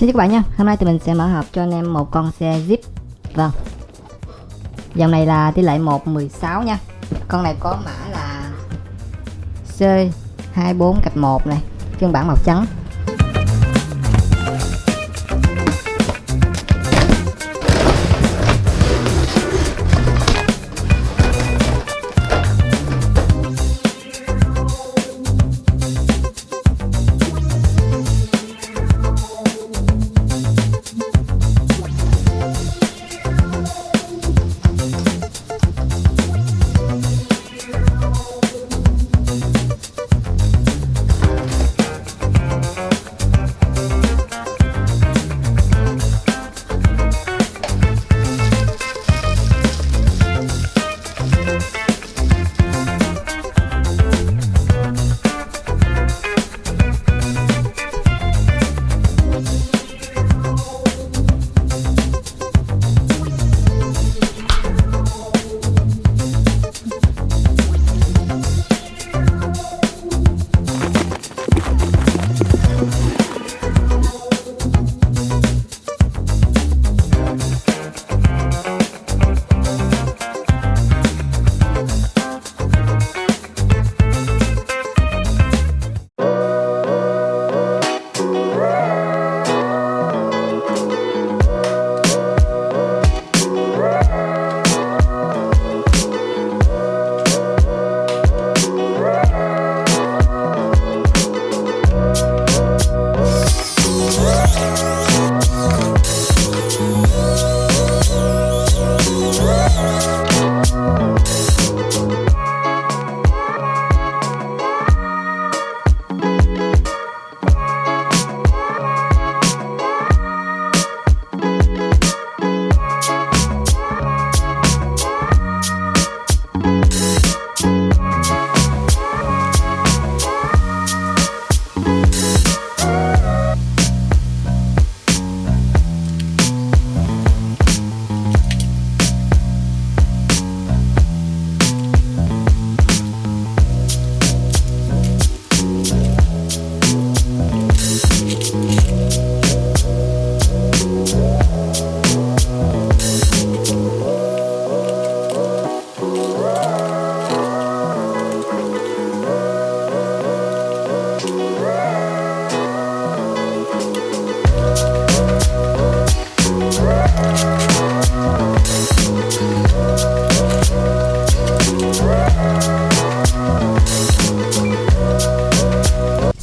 Xin chào các bạn nha, hôm nay thì mình sẽ mở hộp cho anh em một con xe Jeep. Vâng, dòng này là tỷ lệ 1:16 nha. Con này có mã là C24-1 này, phiên bản màu trắng.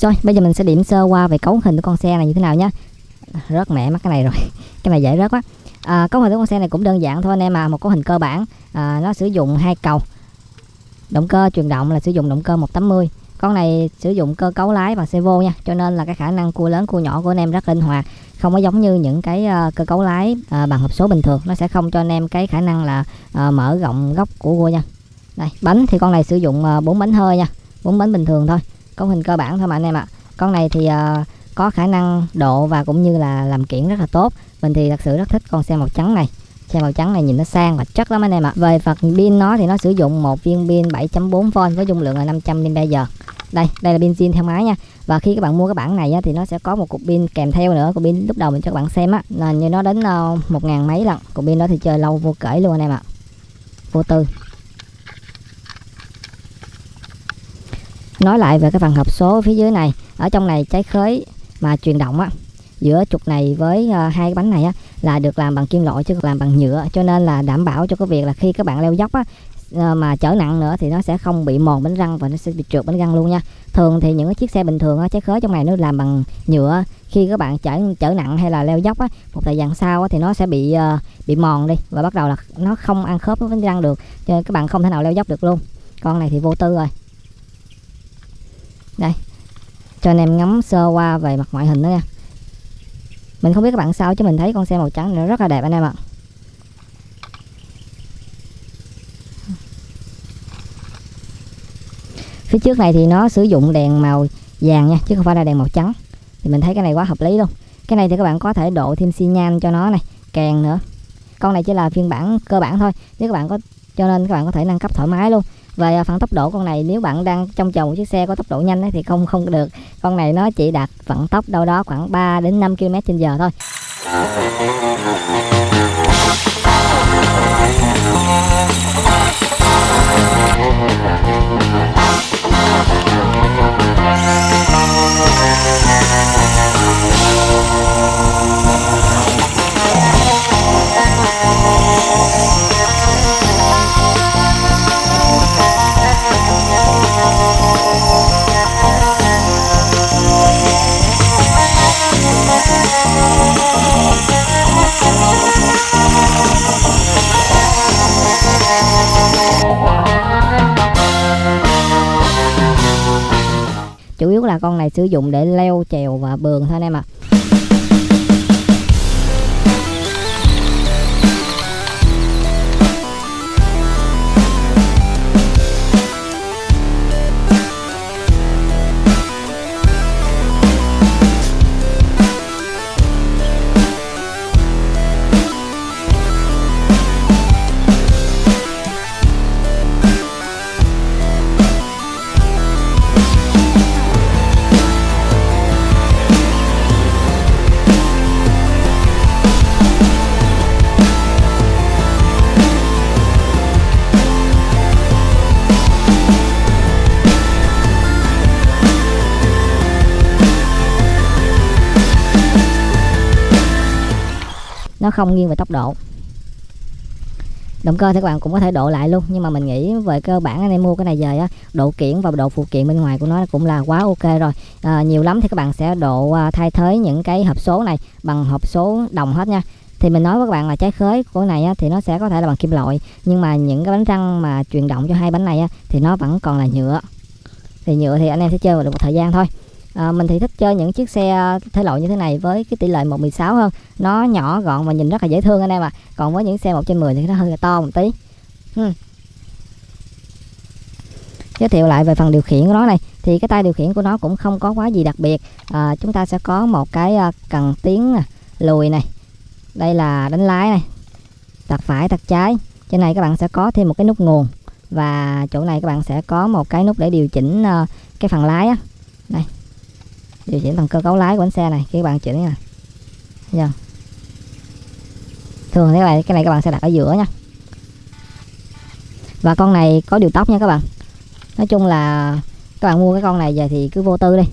Rồi, bây giờ mình sẽ điểm sơ qua về cấu hình của con xe này như thế nào nhé. Rớt mẹ mắc cái này rồi. Cái này dễ rớt quá. Cấu hình của con xe này cũng đơn giản thôi anh em, một cấu hình cơ bản. Nó sử dụng 2 cầu. Động cơ truyền động là sử dụng động cơ 180. Con này sử dụng cơ cấu lái bằng servo nha, cho nên là cái khả năng cua lớn cua nhỏ của anh em rất linh hoạt, không có giống như những cái cơ cấu lái bằng hộp số bình thường, nó sẽ không cho anh em cái khả năng là mở rộng góc của cua nha. Đây, bánh thì con này sử dụng 4 bánh hơi nha, 4 bánh bình thường thôi, cấu hình cơ bản thôi mà anh em ạ. Con này thì có khả năng độ và cũng như là làm kiển rất là tốt. Mình thì thật sự rất thích con xe màu trắng này. Xe màu trắng này nhìn nó sang và chất lắm anh em ạ. Về phần pin nó thì nó sử dụng một viên pin 7.4V với dung lượng là 500 mAh. Đây là pin zin theo máy nha. Và khi các bạn mua cái bản này thì nó sẽ có một cục pin kèm theo nữa. Cục pin lúc đầu mình cho các bạn xem á, là như nó đến 1000 mấy lần. Cục pin đó thì chơi lâu vô kể luôn anh em ạ. Vô tư. Nói lại về cái phần hộp số phía dưới này, ở trong này trái khới mà truyền động á, giữa trục này với hai cái bánh này á là được làm bằng kim loại chứ không làm bằng nhựa, cho nên là đảm bảo cho cái việc là khi các bạn leo dốc á mà chở nặng nữa thì nó sẽ không bị mòn bánh răng và nó sẽ bị trượt bánh răng luôn nha. Thường thì những cái chiếc xe bình thường á, trái khới trong này nó làm bằng nhựa, khi các bạn chở nặng hay là leo dốc á, một thời gian sau á, thì nó sẽ bị mòn đi và bắt đầu là nó không ăn khớp với bánh răng được, cho nên các bạn không thể nào leo dốc được luôn. Con này thì vô tư rồi. Đây, cho anh em ngắm sơ qua về mặt ngoại hình đó nha. Mình không biết các bạn sao chứ mình thấy con xe màu trắng nó rất là đẹp anh em ạ. Phía trước này thì nó sử dụng đèn màu vàng nha, chứ không phải là đèn màu trắng. Thì mình thấy cái này quá hợp lý luôn. Cái này thì các bạn có thể độ thêm xi nhan cho nó này, kèn nữa. Con này chỉ là phiên bản cơ bản thôi. Nếu các bạn có cho nên các bạn có thể nâng cấp thoải mái luôn. Về phần tốc độ con này, nếu bạn đang trông chờ một chiếc xe có tốc độ nhanh thì không được. Con này nó chỉ đạt vận tốc đâu đó khoảng 3 đến 5 km/h thôi. Chủ yếu là con này sử dụng để leo trèo và bườn thôi anh em ạ. Nó không nghiêng về tốc độ. Động cơ thì các bạn cũng có thể độ lại luôn, nhưng mà mình nghĩ về cơ bản anh em mua cái này về á, độ kiển và độ phụ kiện bên ngoài của nó cũng là quá ok rồi. Nhiều lắm thì các bạn sẽ độ thay thế những cái hộp số này bằng hộp số đồng hết nha. Thì mình nói với các bạn là trái khế của này á, thì nó sẽ có thể là bằng kim loại, nhưng mà những cái bánh răng mà truyền động cho hai bánh này á, thì nó vẫn còn là nhựa. Thì nhựa thì anh em sẽ chơi được một thời gian thôi. Mình thì thích chơi những chiếc xe thể loại như thế này với cái tỷ lệ 1/16 hơn. Nó nhỏ gọn và nhìn rất là dễ thương anh em ạ. Còn với những xe 1/10 thì nó hơi to một tí. Giới thiệu lại về phần điều khiển của nó này, thì cái tay điều khiển của nó cũng không có quá gì đặc biệt. Chúng ta sẽ có một cái cần tiến lùi này. Đây là đánh lái này, tạt phải tạt trái. Trên này các bạn sẽ có thêm một cái nút nguồn, và chỗ này các bạn sẽ có một cái nút để điều chỉnh cái phần lái á. Đây, điều chỉnh phần cơ cấu lái của bánh xe này khi các bạn chỉnh nè. Dạ. Thường cái này các bạn sẽ đặt ở giữa nha. Và con này có điều tốc nha các bạn. Nói chung là các bạn mua cái con này về thì cứ vô tư đi.